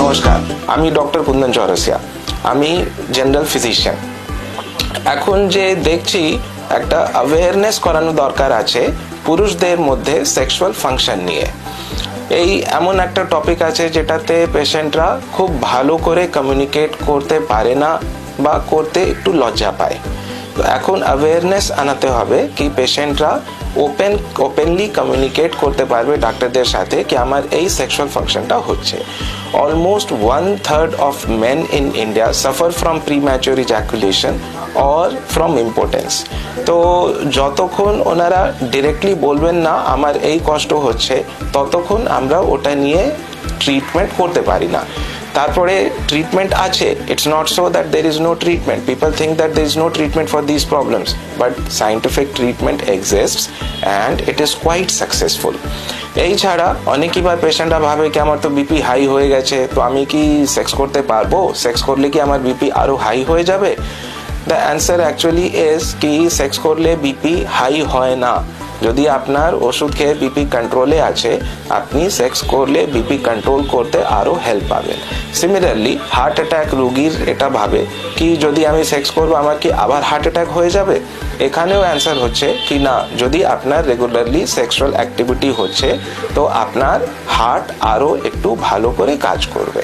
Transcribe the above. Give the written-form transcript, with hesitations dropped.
নমস্কার, আমি ডক্টর কুন্দন চৌরসিয়া। আমি জেনারেল ফিজিশিয়ান। এখন যে দেখছি একটা অ্যাওয়ারনেস করানো দরকার আছে পুরুষদের মধ্যে সেক্সুয়াল ফাংশন নিয়ে। এই এমন একটা টপিক আছে যেটাতে পেশেন্টরা খুব ভালো করে কমিউনিকেট করতে পারে না বা করতে একটু লজ্জা পায়। তো এখন অ্যাওয়ারনেস আনাতে হবে কি পেশেন্টরা ওপেনলি কমিউনিকেট করতে পারবে ডাক্তারদের সাথে কি আমার এই সেক্সুয়াল ফাংশনটা হচ্ছে। Almost 1/3 of men in India suffer from premature ejaculation or from impotence. তো যতক্ষণ ওনারা ডিরেক্টলি বলবেন না আমার এই কষ্ট হচ্ছে, ততক্ষণ আমরা ওটা নিয়ে ট্রিটমেন্ট করতে পারি না। তারপরে ট্রিটমেন্ট আছে, it's not so that there is no treatment. People think that there is no treatment for this problems, but scientific treatment exists and it is quite successful. এই ছাড়া অনেকই বার পেশেন্টরা ভাবে কি আমার তো বিপি হাই হয়ে গেছে, তো আমি কি সেক্স করতে পারবো? সেক্স করলে কি আমার বিপি আরো হাই হয়ে যাবে? দ্য অ্যান্সার অ্যাকচুয়ালি ইজ কি সেক্স করলে বিপি হাই হয় না। যদি আপনার ওষুধ খেয়ে বিপি কন্ট্রোলে আছে, আপনি সেক্স করলে বিপি কন্ট্রোল করতে আরও হেল্প পাবেন। সিমিলারলি হার্ট অ্যাটাক রোগীর এটা ভাবে কি যদি আমি সেক্স করবো আমার কি আবার হার্ট অ্যাটাক হয়ে যাবে? এখানেও অ্যান্সার হচ্ছে কি না, যদি আপনার রেগুলারলি সেক্সুয়াল অ্যাক্টিভিটি হচ্ছে তো আপনার হার্ট আরও একটু ভালো করে কাজ করবে।